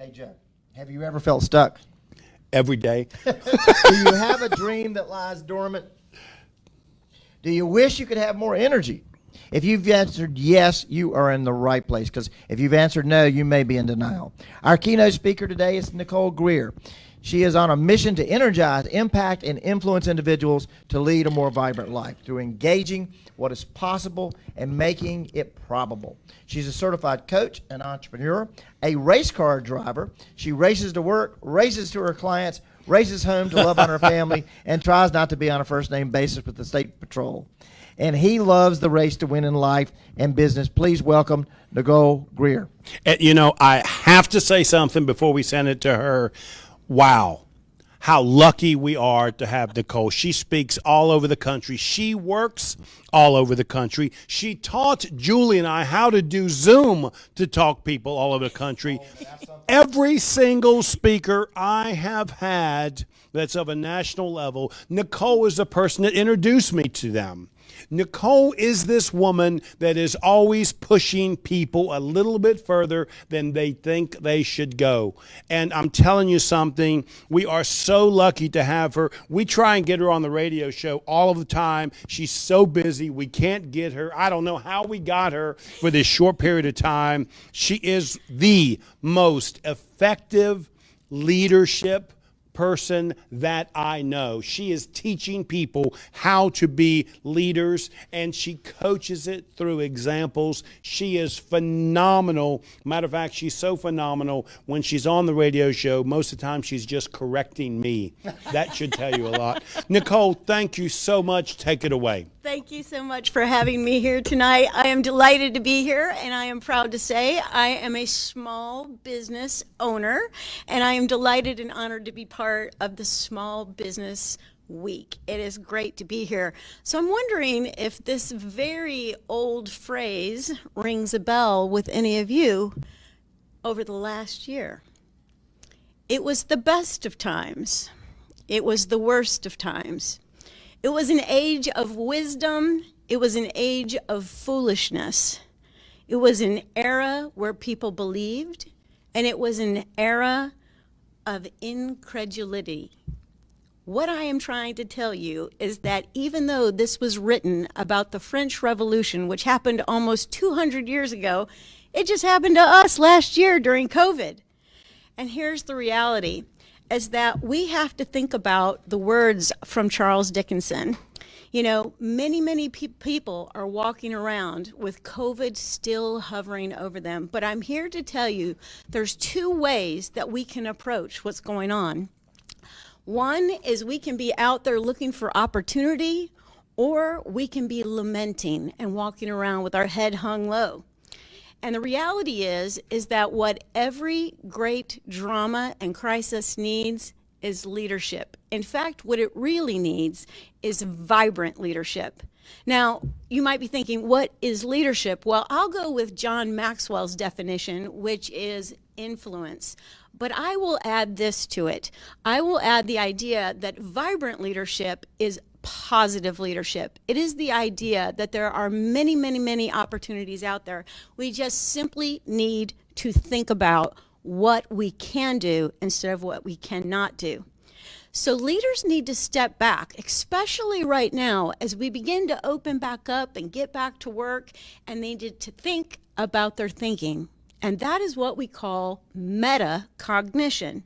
Hey, Joe, have you ever felt stuck? Every day. Do you have a dream that lies dormant? Do you wish you could have more energy? If you've answered yes, you are in the right place, because if you've answered no, you may be in denial. Our keynote speaker today is Nicole Greer. She is on a mission to energize, impact, and influence individuals to lead a more vibrant life through engaging what is possible and making it probable. She's a certified coach, an entrepreneur, a race car driver. She races to work, races to her clients, races home to love on her family, and tries not to be on a first-name basis with the state patrol. And he loves the race to win in life and business. Please welcome Nicole Greer. You know, I have to say something before we send it to her. Wow, how lucky we are to have Nicole. She speaks all over the country. She works all over the country. She taught Julie and I how to do Zoom to talk people all over the country. Every single speaker I have had that's of a national level, Nicole is the person that introduced me to them. Nicole is this woman that is always pushing people a little bit further than they think they should go. And I'm telling you something, we are so lucky to have her. We try and get her on the radio show all of the time. She's so busy, we can't get her. I don't know how we got her for this short period of time. She is the most effective leadership person that I know. She is teaching people how to be leaders, and she coaches it through examples. She is phenomenal. Matter of fact, she's so phenomenal when she's on the radio show, most of the time she's just correcting me. That should tell you a lot. Nicole, thank you so much. Take it away. Thank you so much for having me here tonight. I am delighted to be here, and I am proud to say I am a small business owner, and I am delighted and honored to be part of the Small Business Week. It is great to be here. So I'm wondering if this very old phrase rings a bell with any of you over the last year. It was the best of times. It was the worst of times. It was an age of wisdom. It was an age of foolishness. It was an era where people believed, and it was an era of incredulity. What I am trying to tell you is that even though this was written about the French Revolution, which happened almost 200 years ago, it just happened to us last year during COVID. And here's the reality. Is that we have to think about the words from Charles Dickinson. You know, many people are walking around with COVID still hovering over them. But I'm here to tell you there's two ways that we can approach what's going on. One is we can be out there looking for opportunity, or we can be lamenting and walking around with our head hung low. And the reality is that what every great drama and crisis needs is leadership. In fact, what it really needs is vibrant leadership. Now, you might be thinking, what is leadership? Well, I'll go with John Maxwell's definition, which is influence. But I will add this to it. I will add the idea that vibrant leadership is positive leadership. It is the idea that there are many opportunities out there. We just simply need to think about what we can do instead of what we cannot do. So leaders need to step back, especially right now as we begin to open back up and get back to work, and they need to think about their thinking. And that is what we call metacognition.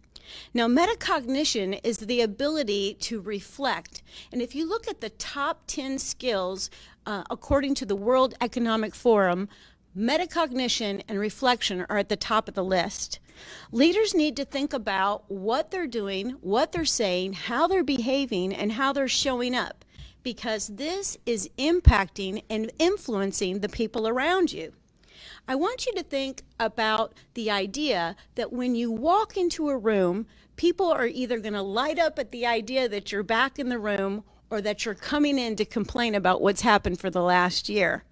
Now, metacognition is the ability to reflect. And if you look at the top 10 skills, according to the World Economic Forum, metacognition and reflection are at the top of the list. Leaders need to think about what they're doing, what they're saying, how they're behaving, and how they're showing up, because this is impacting and influencing the people around you. I want you to think about the idea that when you walk into a room, people are either going to light up at the idea that you're back in the room or that you're coming in to complain about what's happened for the last year.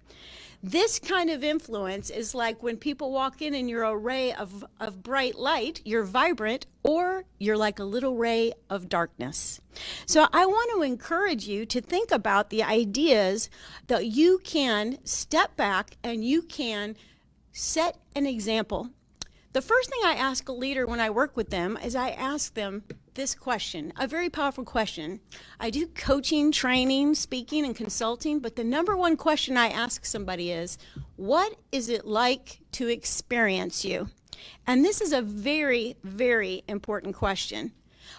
This kind of influence is like when people walk in and you're a ray of bright light, you're vibrant, or you're like a little ray of darkness. So I want to encourage you to think about the ideas that you can step back and you can set an example. The first thing I ask a leader when I work with them is I ask them this question, a very powerful question. I do coaching, training, speaking, and consulting, but the number one question I ask somebody is, what is it like to experience you? And this is a very, very important question.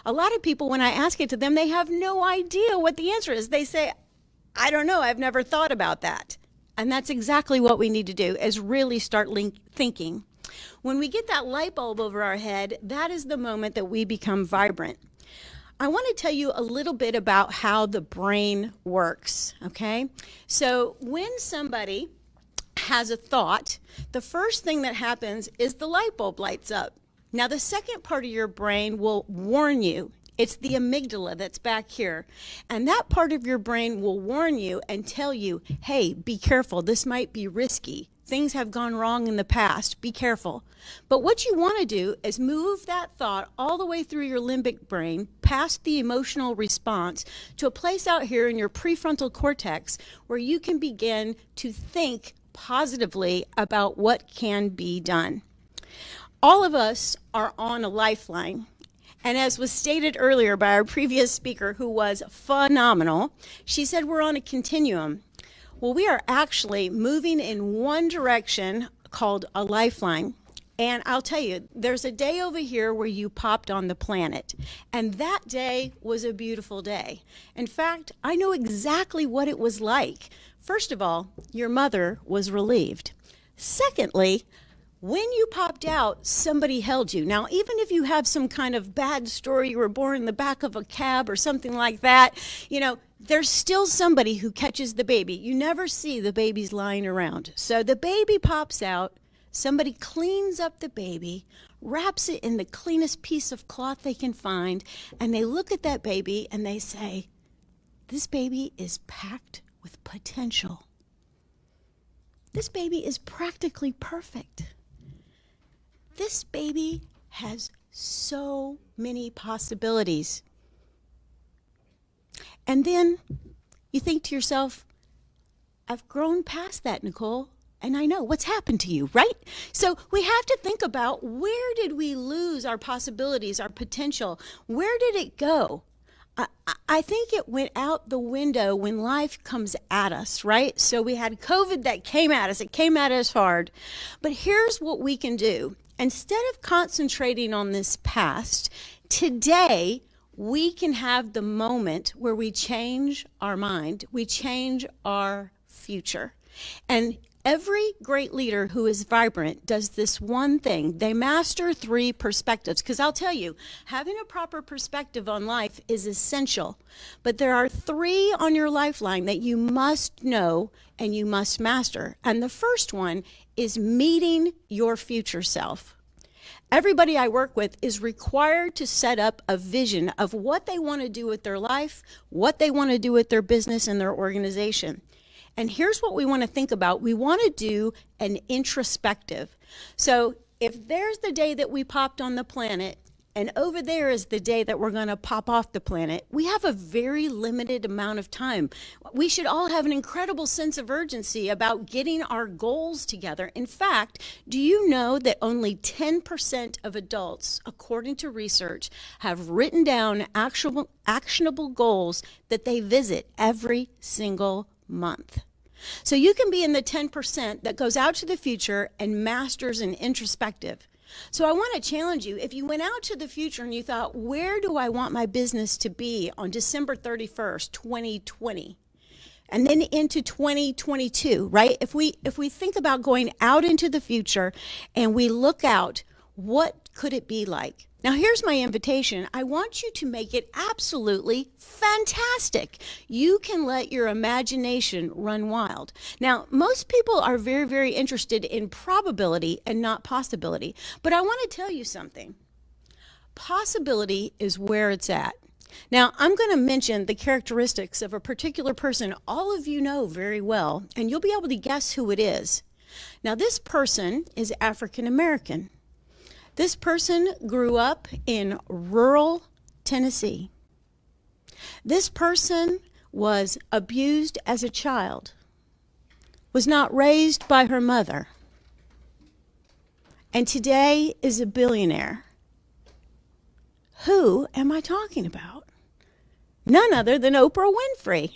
A lot of people, when I ask it to them, they have no idea what the answer is. They say, I don't know, I've never thought about that. And that's exactly what we need to do, is really start thinking. When we get that light bulb over our head, that is the moment that we become vibrant. I want to tell you a little bit about how the brain works, okay? So when somebody has a thought, the first thing that happens is the light bulb lights up. Now, the second part of your brain will warn you. It's the amygdala that's back here. And that part of your brain will warn you and tell you, hey, be careful, this might be risky. Things have gone wrong in the past, be careful. But what you want to do is move that thought all the way through your limbic brain, past the emotional response, to a place out here in your prefrontal cortex where you can begin to think positively about what can be done. All of us are on a lifeline. And as was stated earlier by our previous speaker, who was phenomenal, she said we're on a continuum. Well, we are actually moving in one direction called a lifeline. And I'll tell you, there's a day over here where you popped on the planet. And that day was a beautiful day. In fact, I know exactly what it was like. First of all, your mother was relieved. Secondly, when you popped out, somebody held you. Now, even if you have some kind of bad story, you were born in the back of a cab or something like that, there's still somebody who catches the baby. You never see the babies lying around. So the baby pops out, somebody cleans up the baby, wraps it in the cleanest piece of cloth they can find, and they look at that baby and they say, this baby is packed with potential. This baby is practically perfect. This baby has so many possibilities. And then you think to yourself, I've grown past that, Nicole, and I know what's happened to you, right? So we have to think about, where did we lose our possibilities, our potential? Where did it go? I think it went out the window when life comes at us, right? So we had COVID that came at us. It came at us hard. But here's what we can do. Instead of concentrating on this past, today we can have the moment where we change our mind, we change our future. And every great leader who is vibrant does this one thing. They master 3 perspectives. Because I'll tell you, having a proper perspective on life is essential. But there are 3 on your lifeline that you must know and you must master. And the first one is meeting your future self. Everybody I work with is required to set up a vision of what they want to do with their life, what they want to do with their business and their organization. And here's what we want to think about. We want to do an introspective. So if there's the day that we popped on the planet, and over there is the day that we're going to pop off the planet, we have a very limited amount of time. We should all have an incredible sense of urgency about getting our goals together. In fact, do you know that only 10% of adults, according to research, have written down actionable goals that they visit every single month? So you can be in the 10% that goes out to the future and masters an introspective. So I want to challenge you. If you went out to the future and you thought, where do I want my business to be on December 31st, 2020? And then into 2022, right? If we think about going out into the future and we look out, what could it be like? Now, here's my invitation. I want you to make it absolutely fantastic. You can let your imagination run wild. Now, most people are very, very interested in probability and not possibility. But I want to tell you something. Possibility is where it's at. Now, I'm going to mention the characteristics of a particular person all of you know very well, and you'll be able to guess who it is. Now, this person is African American. This person grew up in rural Tennessee. This person was abused as a child, was not raised by her mother, and today is a billionaire. Who am I talking about? None other than Oprah Winfrey.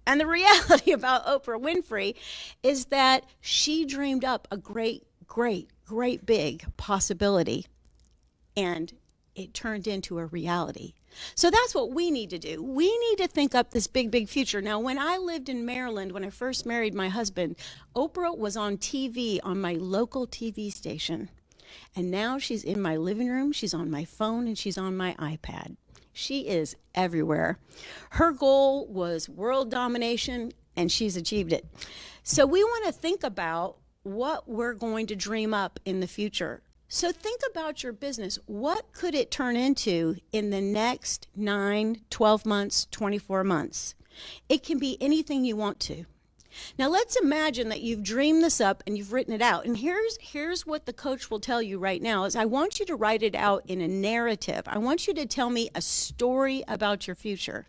And the reality about Oprah Winfrey is that she dreamed up a great big possibility, and it turned into a reality. So that's what we need to do. We need to think up this big future. Now, when I lived in Maryland, when I first married my husband, Oprah was on TV, on my local TV station. And now she's in my living room, she's on my phone, and she's on my iPad. She is everywhere. Her goal was world domination, and she's achieved it. So we want to think about what we're going to dream up in the future. So think about your business. What could it turn into in the next 9, 12 months, 24 months? It can be anything you want to. Now let's imagine that you've dreamed this up and you've written it out. And here's what the coach will tell you right now is I want you to write it out in a narrative. I want you to tell me a story about your future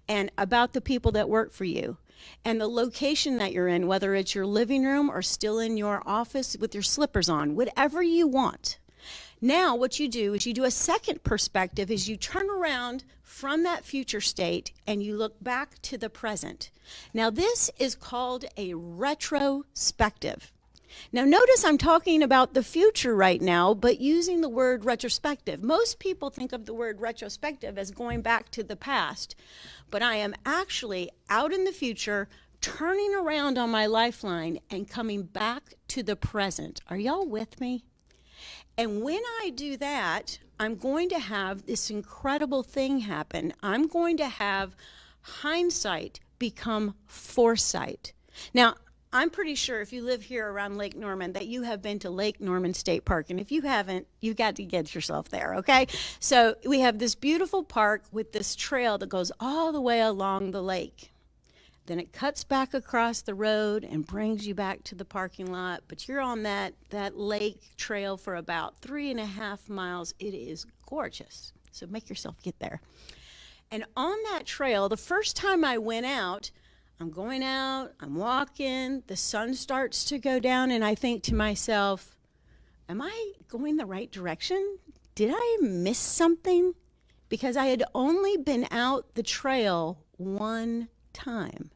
and about the people that work for you and the location that you're in, whether it's your living room or still in your office with your slippers on, whatever you want. Now what you do is you do a second perspective is you turn around from that future state and you look back to the present. Now this is called a retrospective. Now notice I'm talking about the future right now, but using the word retrospective. Most people think of the word retrospective as going back to the past, but I am actually out in the future, turning around on my lifeline and coming back to the present. Are y'all with me? And when I do that, I'm going to have this incredible thing happen. I'm going to have hindsight become foresight. Now, I'm pretty sure if you live here around Lake Norman that you have been to Lake Norman State Park. And if you haven't, you've got to get yourself there, okay? So we have this beautiful park with this trail that goes all the way along the lake. Then it cuts back across the road and brings you back to the parking lot. But you're on that lake trail for about 3.5 miles. It is gorgeous. So make yourself get there. And on that trail, the first time I went out, I'm going out, I'm walking, the sun starts to go down, and I think to myself, am I going the right direction? Did I miss something? Because I had only been out the trail one time.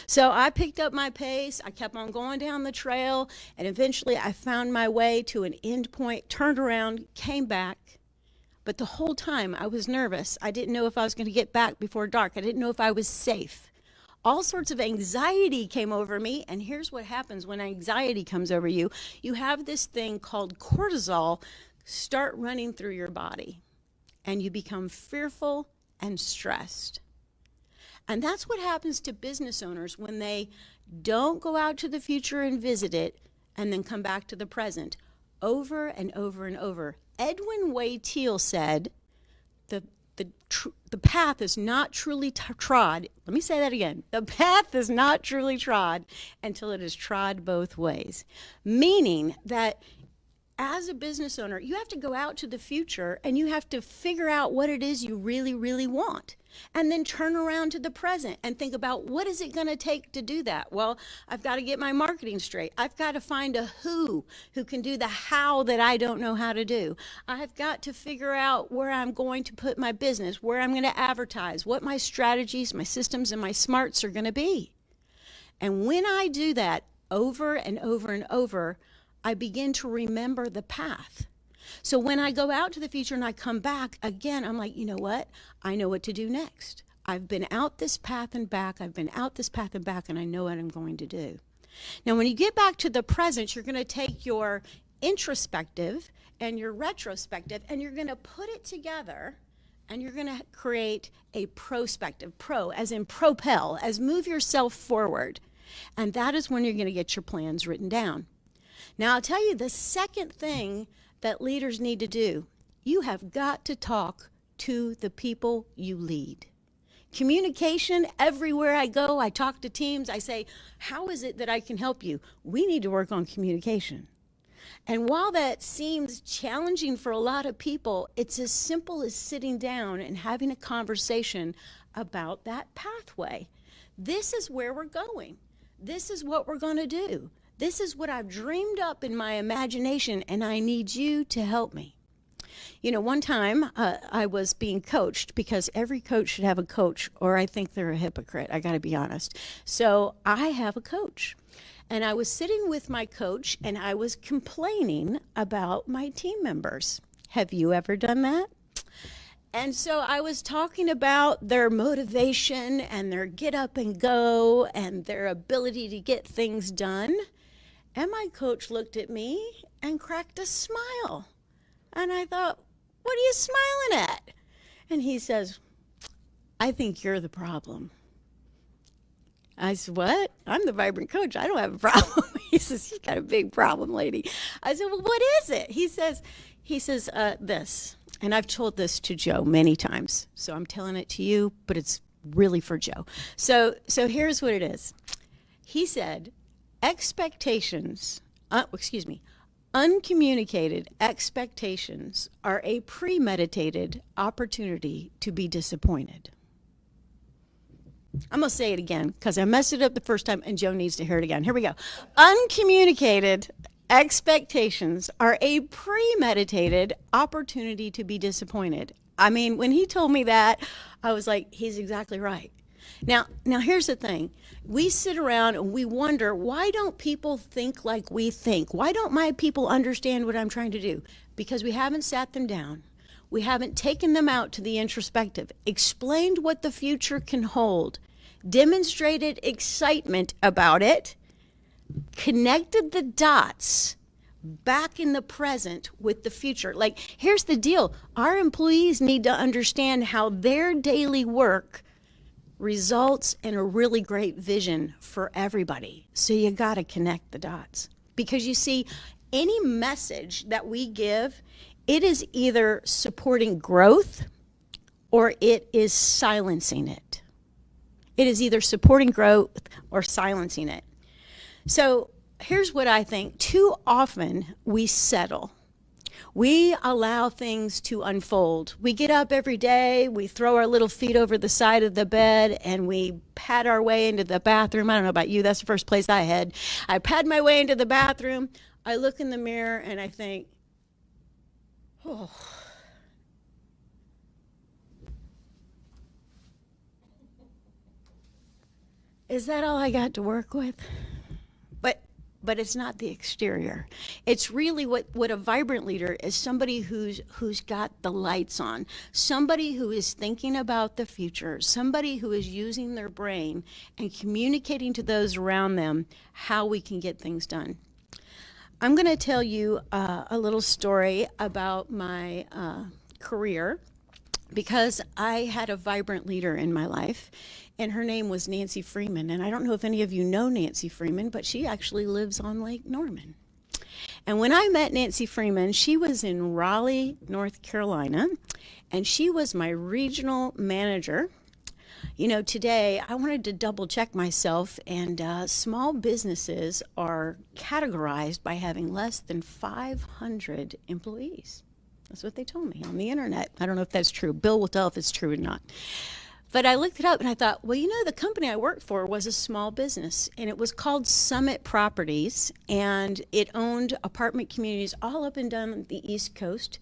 So I picked up my pace, I kept on going down the trail, and eventually I found my way to an end point, turned around, came back. But the whole time I was nervous. I didn't know if I was going to get back before dark. I didn't know if I was safe. All sorts of anxiety came over me, and here's what happens when anxiety comes over you. You have this thing called cortisol start running through your body, and you become fearful and stressed. And that's what happens to business owners when they don't go out to the future and visit it and then come back to the present over and over and over. Edwin Wade Teal said, the path is not truly trod. Let me say that again. The path is not truly trod until it is trod both ways. Meaning that as a business owner, you have to go out to the future and you have to figure out what it is you really, really want. And then turn around to the present and think about what is it going to take to do that? Well, I've got to get my marketing straight. I've got to find a who can do the how that I don't know how to do. I've got to figure out where I'm going to put my business, where I'm going to advertise, what my strategies, my systems, and my smarts are going to be. And when I do that over and over and over, I begin to remember the path. So when I go out to the future and I come back, again, I'm like, you know what? I know what to do next. I've been out this path and back. I've been out this path and back, and I know what I'm going to do. Now, when you get back to the present, you're going to take your introspective and your retrospective, and you're going to put it together, and you're going to create a prospective, pro as in propel, as move yourself forward. And that is when you're going to get your plans written down. Now, I'll tell you the second thing that leaders need to do. You have got to talk to the people you lead. Communication, everywhere I go, I talk to teams, I say, how is it that I can help you? We need to work on communication. And while that seems challenging for a lot of people, it's as simple as sitting down and having a conversation about that pathway. This is where we're going. This is what we're going to do. This is what I've dreamed up in my imagination, and I need you to help me. One time I was being coached, because every coach should have a coach, or I think they're a hypocrite. I got to be honest. So I have a coach. And I was sitting with my coach, and I was complaining about my team members. Have you ever done that? And so I was talking about their motivation and their get up and go and their ability to get things done. And my coach looked at me and cracked a smile. And I thought, what are you smiling at? And he says, I think you're the problem. I said, what? I'm the vibrant coach. I don't have a problem. He says, you got a big problem, lady. I said, well, what is it? He says, this. And I've told this to Joe many times. So I'm telling it to you, but it's really for Joe. So here's what it is. He said, uncommunicated expectations are a premeditated opportunity to be disappointed. I'm going to say it again because I messed it up the first time and Joe needs to hear it again. Here we go. Uncommunicated expectations are a premeditated opportunity to be disappointed. I mean, when he told me that, I was like, he's exactly right. Now here's the thing. We sit around and we wonder, why don't people think like we think? Why don't my people understand what I'm trying to do? Because we haven't sat them down. We haven't taken them out to the introspective, explained what the future can hold, demonstrated excitement about it, connected the dots back in the present with the future. Like, here's the deal. Our employees need to understand how their daily work results in a really great vision for everybody. So you got to connect the dots. Because you see, any message that we give, it is either supporting growth or it is silencing it. It is either supporting growth or silencing it. So here's what I think. Too often we settle. We allow things to unfold. We get up every day, we throw our little feet over the side of the bed, and we pad our way into the bathroom. I don't know about you, that's the first place I head. I pad my way into the bathroom, I look in the mirror, and I think, oh. Is that all I got to work with? But it's not the exterior. It's really what a vibrant leader is, somebody who's got the lights on, somebody who is thinking about the future, somebody who is using their brain and communicating to those around them how we can get things done. I'm going to tell you a little story about my career, because I had a vibrant leader in my life, and her name was Nancy Freeman. And I don't know if any of you know Nancy Freeman, but she actually lives on Lake Norman. And when I met Nancy Freeman, she was in Raleigh, North Carolina, and she was my regional manager. You know, today I wanted to double check myself, and small businesses are categorized by having less than 500 employees. That's what they told me on the internet. I don't know if that's true. Bill will tell if it's true or not. But I looked it up and I thought, well, you know, the company I worked for was a small business, and it was called Summit Properties, and it owned apartment communities all up and down the East Coast.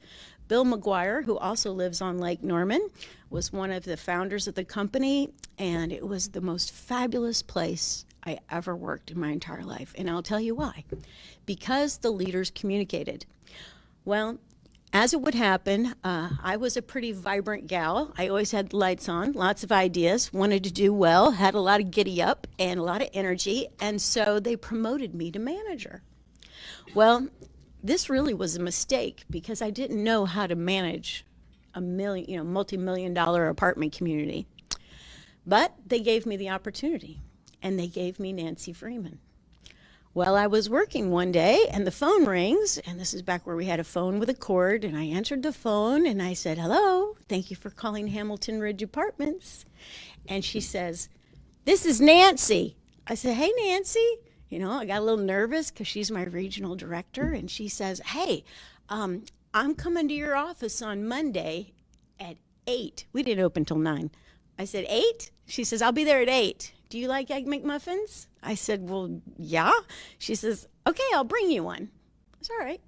Bill McGuire, who also lives on Lake Norman, was one of the founders of the company, and it was the most fabulous place I ever worked in my entire life. And I'll tell you why. Because the leaders communicated. Well, as it would happen, I was a pretty vibrant gal. I always had the lights on, lots of ideas, wanted to do well, had a lot of giddy up and a lot of energy, and so they promoted me to manager. Well, this really was a mistake because I didn't know how to manage a multi-million-dollar apartment community. But they gave me the opportunity, and they gave me Nancy Freeman. Well, I was working one day and the phone rings, and this is back where we had a phone with a cord, and I answered the phone and I said, hello, thank you for calling Hamilton Ridge Apartments. And she says, this is Nancy. I said, hey, Nancy. You know, I got a little nervous because she's my regional director, and she says, hey, I'm coming to your office on Monday at 8. We didn't open till 9. I said, 8? She says, I'll be there at 8. do you like Egg McMuffins? I said, well, yeah. She says, okay, I'll bring you one. It's all right.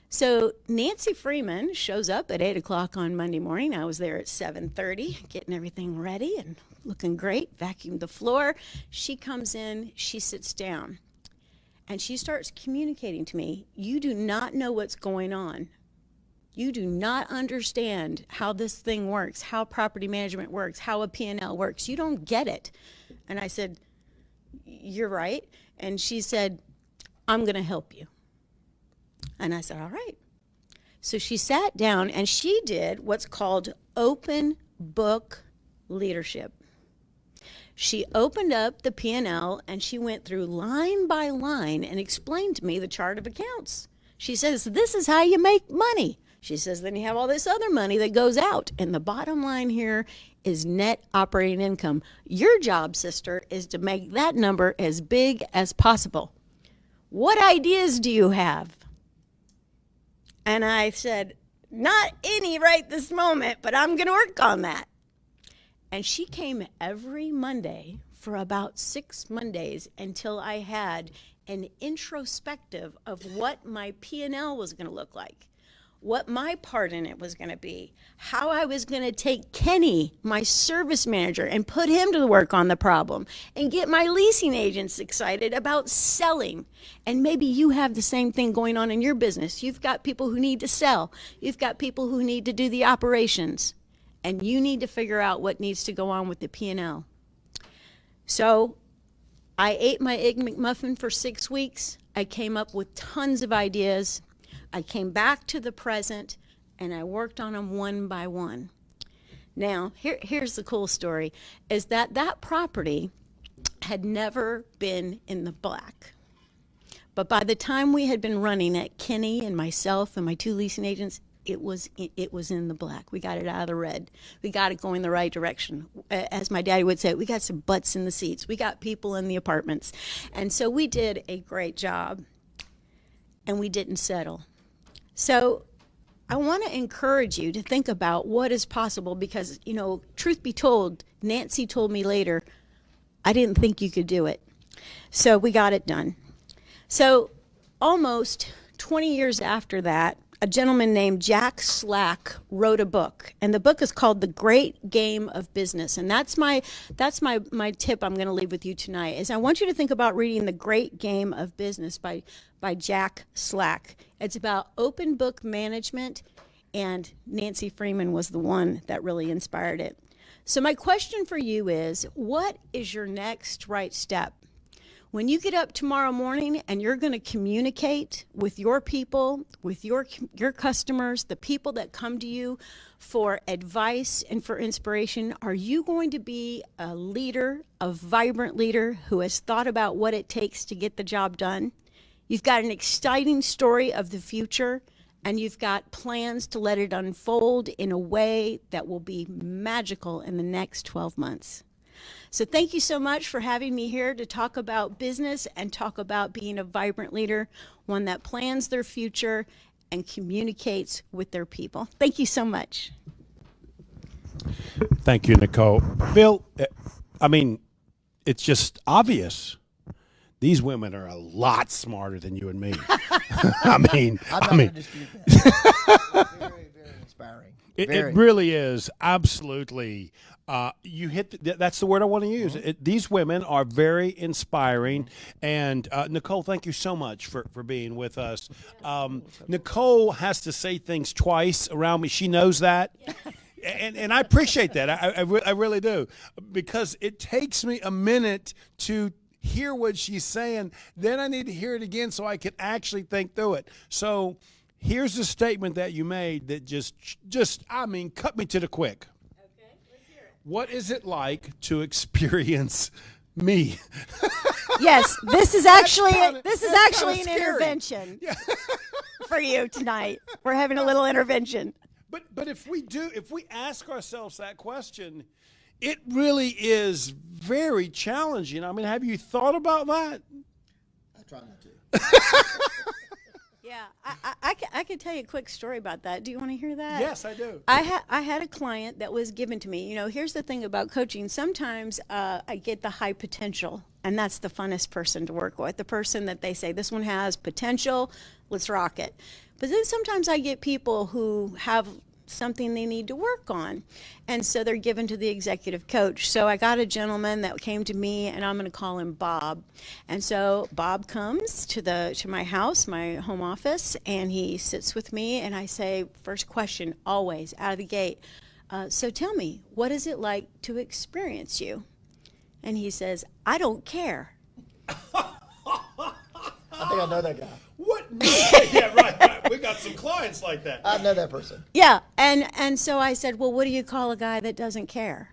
So Nancy Freeman shows up at 8 o'clock on Monday morning. I was there at 7:30, getting everything ready and looking great, vacuumed the floor. She comes in, she sits down, and she starts communicating to me, you do not know what's going on. You do not understand how this thing works, how property management works, how a P&L works. You don't get it. And I said, you're right. And she said, I'm going to help you. And I said, all right. So she sat down and she did what's called open book leadership. She opened up the P&L and she went through line by line and explained to me the chart of accounts. She says, this is how you make money. She says, then you have all this other money that goes out. And the bottom line here is net operating income. Your job, sister, is to make that number as big as possible. What ideas do you have? And I said, not any right this moment, but I'm going to work on that. And she came every Monday for about 6 Mondays until I had an introspective of what my P&L was going to look like, what my part in it was going to be, how I was going to take Kenny, my service manager, and put him to work on the problem and get my leasing agents excited about selling. And maybe you have the same thing going on in your business. You've got people who need to sell. You've got people who need to do the operations. And you need to figure out what needs to go on with the P&L. So I ate my Egg McMuffin for 6 weeks. I came up with tons of ideas. I came back to the present, and I worked on them one by one. Now, here's the cool story, is that property had never been in the black. But by the time we had been running it, Kenny and myself and my 2 leasing agents, it was in the black. We got it out of the red. We got it going the right direction. As my daddy would say, we got some butts in the seats. We got people in the apartments. And so we did a great job, and we didn't settle. So I want to encourage you to think about what is possible because, you know, truth be told, Nancy told me later, I didn't think you could do it. So we got it done. So almost 20 years after that, a gentleman named Jack Slack wrote a book, and the book is called The Great Game of Business. And that's my tip I'm going to leave with you tonight is I want you to think about reading The Great Game of Business by Jack Slack. It's about open book management, and Nancy Freeman was the one that really inspired it. So my question for you is, what is your next right step? When you get up tomorrow morning and you're going to communicate with your people, with your customers, the people that come to you for advice and for inspiration, are you going to be a leader, a vibrant leader who has thought about what it takes to get the job done? You've got an exciting story of the future, and you've got plans to let it unfold in a way that will be magical in the next 12 months. So thank you so much for having me here to talk about business and talk about being a vibrant leader, one that plans their future and communicates with their people. Thank you so much. Thank you, Nicole. Bill, I mean, it's just obvious. These women are a lot smarter than you and me. I mean, I'm not going to dispute that. Very, very inspiring. It really is. Absolutely. You hit. That's the word I want to use. These women are very inspiring. And Nicole, thank you so much for being with us. Nicole has to say things twice around me. She knows that. And I appreciate that. I really do. Because it takes me a minute to hear what she's saying. Then I need to hear it again so I can actually think through it. So here's a statement that you made that just I mean, cut me to the quick. Okay, let's hear it. What is it like to experience me? Yes, this is actually kinda an scary. intervention for you tonight. We're having a little intervention. But if we ask ourselves that question, it really is very challenging. I mean, have you thought about that? I try not to. Yeah, I could tell you a quick story about that. Do you want to hear that? Yes, I do. I had a client that was given to me. You know, here's the thing about coaching. Sometimes I get the high potential, and that's the funnest person to work with. The person that they say, this one has potential, let's rock it. But then sometimes I get people who have something they need to work on, and so they're given to the executive coach. So I got a gentleman that came to me, and I'm going to call him Bob. And so Bob comes to my house, my home office, and he sits with me, and I say, first question always out of the gate, so tell me, what is it like to experience you? And he says, I don't care. I think I know that guy. What? Yeah, right. We got some clients like that. I know that person. Yeah, and so I said, well, what do you call a guy that doesn't care?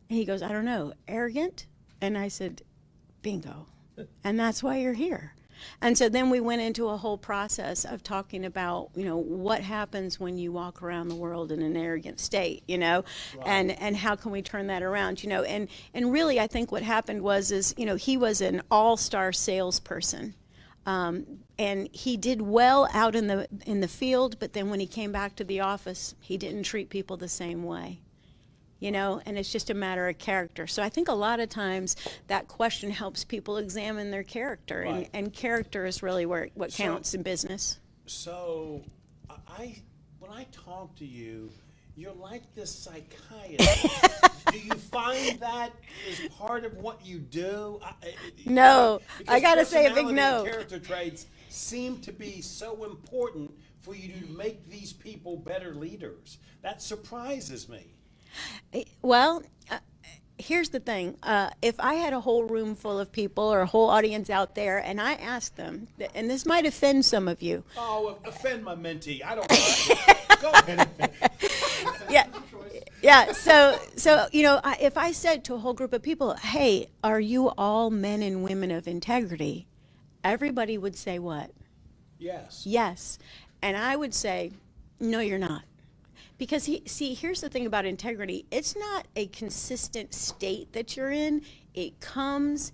And he goes, I don't know, arrogant? And I said, bingo. And that's why you're here. And so then we went into a whole process of talking about, you know, what happens when you walk around the world in an arrogant state, you know, right. and how can we turn that around, you know, and really I think what happened is, you know, he was an all-star salesperson. And he did well out in the field, but then when he came back to the office, he didn't treat people the same way, you know, and it's just a matter of character. So I think a lot of times that question helps people examine their character, Right. and character is really what counts in business. So, when I talk to you, you're like this psychiatrist. Do you find that is part of what you do? No, Because I gotta say a big personality no. and character traits seem to be so important for you to make these people better leaders. That surprises me. Well, here's the thing. If I had a whole room full of people or a whole audience out there and I asked them, and this might offend some of you. Oh, offend my mentee. I don't mind. Go ahead. Yeah. Yeah, so you know, if I said to a whole group of people, hey, are you all men and women of integrity? Everybody would say what? Yes. Yes. And I would say, no, you're not. Because, here's the thing about integrity. It's not a consistent state that you're in. It comes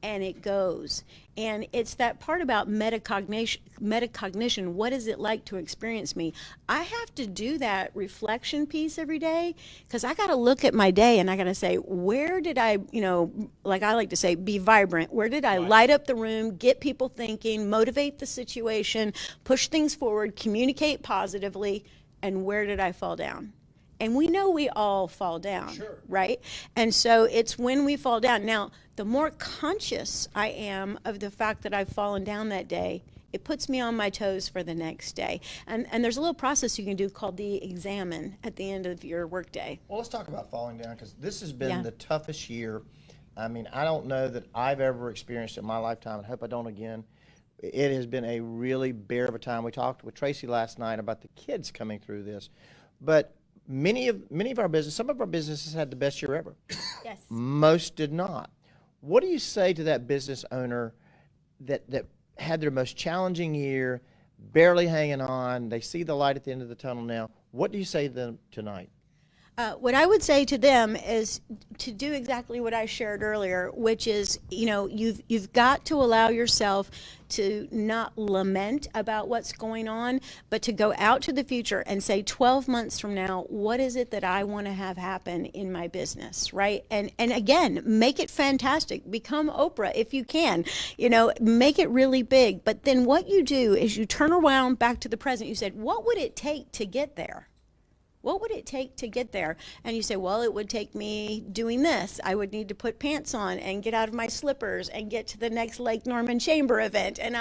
and it goes. And it's that part about metacognition. What is it like to experience me? I have to do that reflection piece every day because I got to look at my day and I got to say, where did I, you know, like I like to say, be vibrant? Where did I light up the room, get people thinking, motivate the situation, push things forward, communicate positively, and where did I fall down? And we know we all fall down, Sure. right? And so it's when we fall down. Now, the more conscious I am of the fact that I've fallen down that day, it puts me on my toes for the next day. And there's a little process you can do called the examine at the end of your workday. Well, let's talk about falling down because this has been Yeah. the toughest year. I mean, I don't know that I've ever experienced in my lifetime, and I hope I don't again. It has been a really bear of a time. We talked with Tracy last night about the kids coming through this, but many of our business, some of our businesses had the best year ever. Yes. Most did not. What do you say to that business owner that had their most challenging year, barely hanging on? They see the light at the end of the tunnel now. What do you say to them tonight? What I would say to them is to do exactly what I shared earlier, which is, you know, you've got to allow yourself to not lament about what's going on, but to go out to the future and say 12 months from now, what is it that I want to have happen in my business, right? And again, make it fantastic. Become Oprah if you can, you know, make it really big. But then what you do is you turn around back to the present. You said, what would it take to get there? What would it take to get there? And you say, well, it would take me doing this. I would need to put pants on and get out of my slippers and get to the next Lake Norman Chamber event. And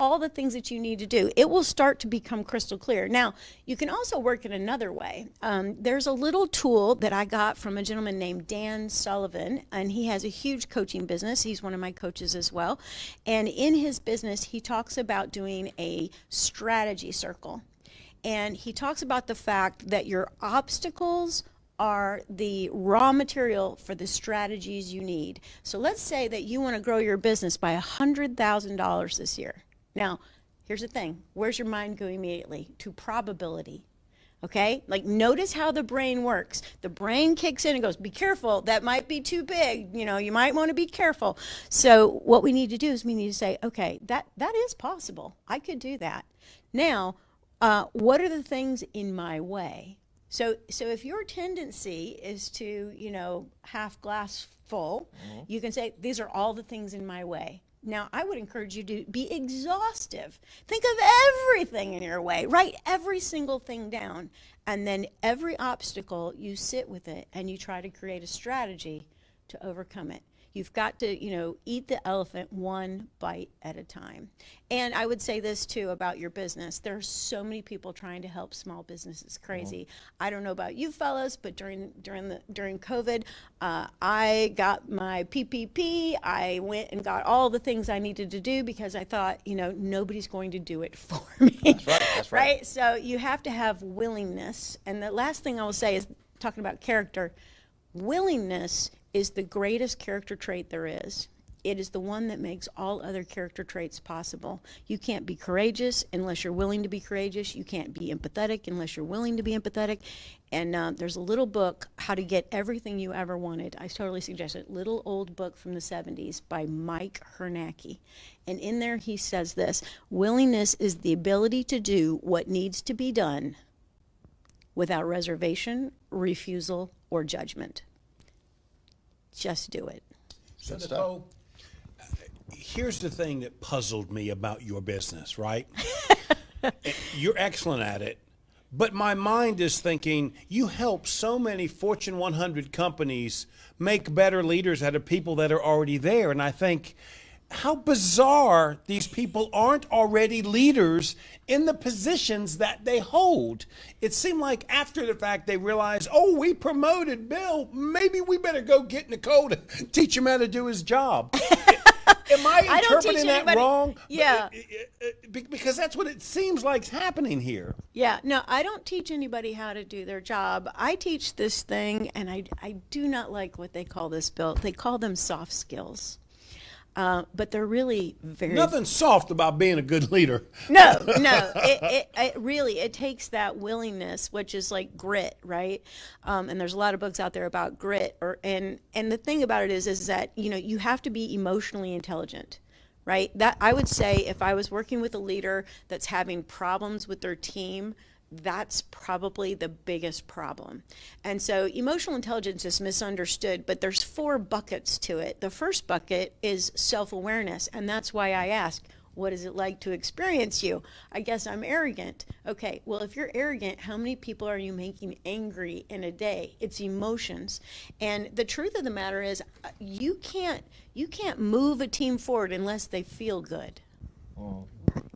all the things that you need to do. It will start to become crystal clear. Now, you can also work in another way. There's a little tool that I got from a gentleman named Dan Sullivan, and he has a huge coaching business. He's one of my coaches as well. And in his business, he talks about doing a strategy circle. And he talks about the fact that your obstacles are the raw material for the strategies you need. So let's say that you want to grow your business by $100,000 this year. Now, here's the thing. Where's your mind go immediately? To probability. Okay, like notice how the brain works. The brain kicks in and goes, be careful, that might be too big. You know, you might want to be careful. So what we need to do is we need to say, okay, that is possible. I could do that. Now, what are the things in my way? So if your tendency is to, half glass full, you can say, these are all the things in my way. Now, I would encourage you to be exhaustive. Think of everything in your way. Write every single thing down. And then every obstacle, you sit with it and you try to create a strategy to overcome it. You've got to, eat the elephant one bite at a time. And I would say this too about your business. There are so many people trying to help small businesses. Crazy. I don't know about you fellas, but during COVID, I got my PPP. I went and got all the things I needed to do because I thought, nobody's going to do it for me. That's right. That's right. Right? So you have to have willingness. And the last thing I will say is talking about character. Willingness is the greatest character trait there is. It is the one that makes all other character traits possible. You can't be courageous unless you're willing to be courageous. You can't be empathetic unless you're willing to be empathetic. And there's a little book, How to Get Everything You Ever Wanted. I totally suggest it. Little old book from the 70s by Mike Hernacki. And in there he says this: willingness is the ability to do what needs to be done without reservation, refusal, or judgment. Just do it. So, Nicole, here's the thing that puzzled me about your business, right? You're excellent at it, but my mind is thinking you help so many Fortune 100 companies make better leaders out of people that are already there. And I think, how bizarre these people aren't already leaders in the positions that they hold. It seemed like after the fact they realized, oh, we promoted Bill. Maybe we better go get Nicole to teach him how to do his job. Am I interpreting that wrong? Yeah. Because that's what it seems like is happening here. Yeah, no, I don't teach anybody how to do their job. I teach this thing, and I do not like what they call this, Bill. They call them soft skills. But they're really very... Nothing soft about being a good leader. No. It really, it takes that willingness, which is like grit, right? And there's a lot of books out there about grit. And the thing about it is that, you have to be emotionally intelligent, right? That I would say if I was working with a leader that's having problems with their team, that's probably the biggest problem. And so emotional intelligence is misunderstood, but there's 4 buckets to it. The first bucket is self-awareness, and that's why I ask, what is it like to experience you? I guess I'm arrogant. Okay, well, if you're arrogant, how many people are you making angry in a day? It's emotions. And the truth of the matter is, you can't move a team forward unless they feel good.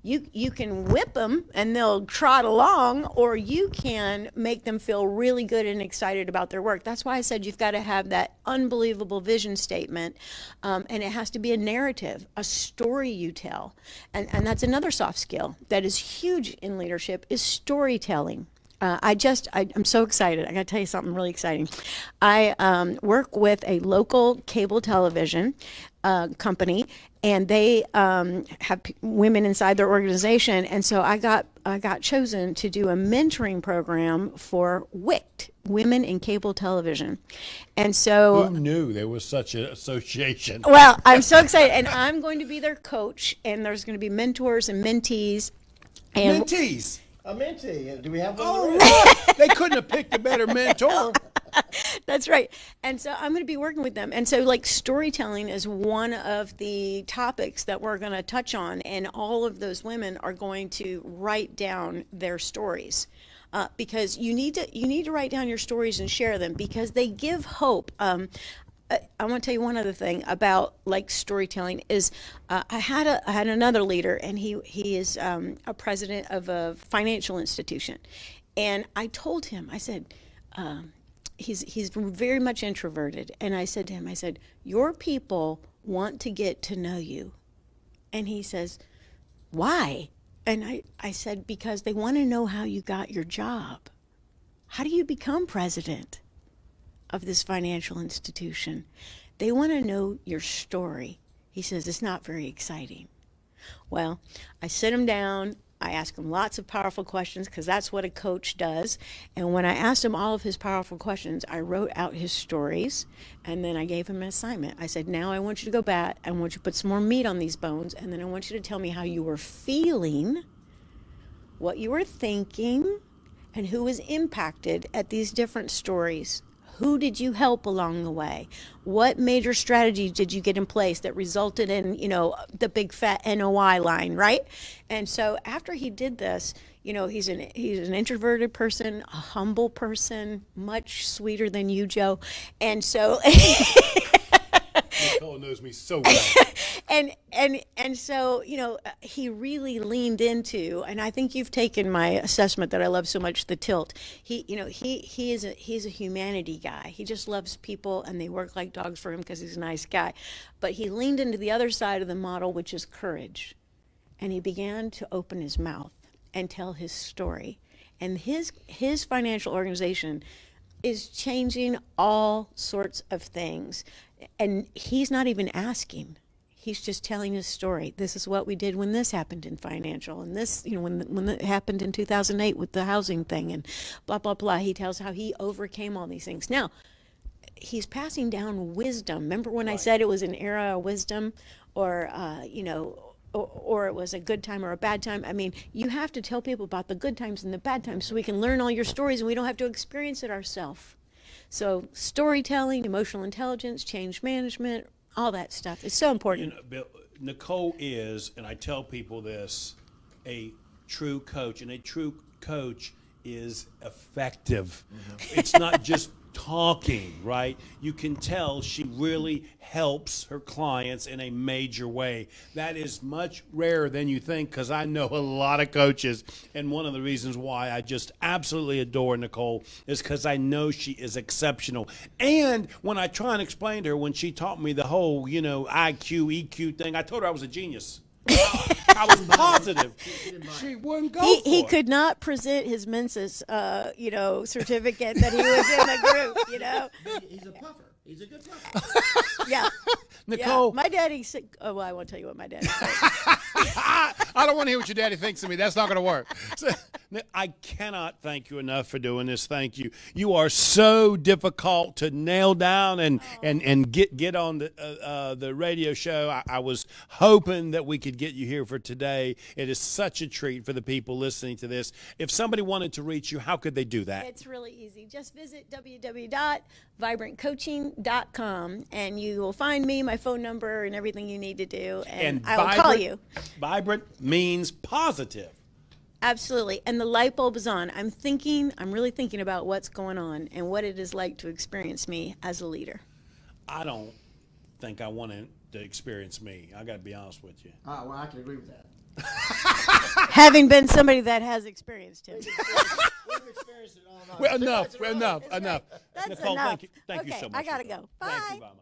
You can whip them and they'll trot along, or you can make them feel really good and excited about their work. That's why I said you've got to have that unbelievable vision statement, and it has to be a narrative, a story you tell. And that's another soft skill that is huge in leadership, is storytelling. I'm so excited. I got to tell you something really exciting. I work with a local cable television company, and they have women inside their organization. And so I got chosen to do a mentoring program for WICT, Women in Cable Television. And so who knew there was such an association? Well, I'm so excited, and I'm going to be their coach, and there's going to be mentors and mentees. And Mentees. A mentee. Do we have one? Oh, right. They couldn't have picked a better mentor. That's right. And so I'm going to be working with them. And so, like, storytelling is one of the topics that we're going to touch on. And all of those women are going to write down their stories. Because you need to write down your stories and share them, because they give hope. I want to tell you one other thing about like storytelling is I had another leader, and he is a president of a financial institution, and I told him, I said, he's very much introverted, and I said to him, I said, your people want to get to know you, and he says, why? And I said, because they want to know how you got your job. How do you become president of this financial institution? They want to know your story. He says, it's not very exciting. Well, I sit him down I asked him lots of powerful questions because that's what a coach does. And when I asked him all of his powerful questions, I wrote out his stories, and then I gave him an assignment. I said, now I want you to go back. I want you to put some more meat on these bones, and then I want you to tell me how you were feeling, what you were thinking, and who was impacted at these different stories. Who did you help along the way? What major strategies did you get in place that resulted in, the big fat NOI line, right? And so after he did this, he's an introverted person, a humble person, much sweeter than you, Joe. And so Nicole knows me so well. and so he really leaned into, and I think you've taken my assessment that I love so much, the tilt. He's a humanity guy. He just loves people, and they work like dogs for him because he's a nice guy. But he leaned into the other side of the model, which is courage, and he began to open his mouth and tell his story. And his financial organization is changing all sorts of things. And he's not even asking. He's just telling his story. This is what we did when this happened in financial, and this, when it happened in 2008 with the housing thing, and blah, blah, blah. He tells how he overcame all these things. Now, he's passing down wisdom. Remember when I said it was an era of wisdom, or, or it was a good time or a bad time? I mean, you have to tell people about the good times and the bad times so we can learn all your stories and we don't have to experience it ourselves. So storytelling, emotional intelligence, change management, all that stuff is so important. Bill, Nicole is, and I tell people this, a true coach, and a true coach is effective. Mm-hmm. It's not just talking, right? You can tell she really helps her clients in a major way. That is much rarer than you think, because I know a lot of coaches, and one of the reasons why I just absolutely adore Nicole is because I know she is exceptional. And when I try and explain to her, when she taught me the whole, IQ, EQ thing, I told her I was a genius. I was positive she wouldn't go for He it. could not present his Mensa's, certificate that he was in a group, He's a puffer. He's a good puffer. Yeah. Nicole. Yeah. My daddy said, I won't tell you what my daddy said. I don't want to hear what your daddy thinks of me. That's not going to work. So, I cannot thank you enough for doing this. Thank you. You are so difficult to nail down and get on the radio show. I was hoping that we could get you here for today. It is such a treat for the people listening to this. If somebody wanted to reach you, how could they do that? It's really easy. Just visit www.vibrantcoaching.com and you will find me, my phone number, and everything you need to do. And I will call you. Vibrant means positive. Absolutely. And the light bulb is on. I'm really thinking about what's going on and what it is like to experience me as a leader. I don't think I want to experience me. I got to be honest with you. Well, I can agree with that. Having been somebody that has experienced him. We've experienced it all night. Well, enough. That's Nicole, enough. thank you so much. I got to go. Bye. Thank you, Mama.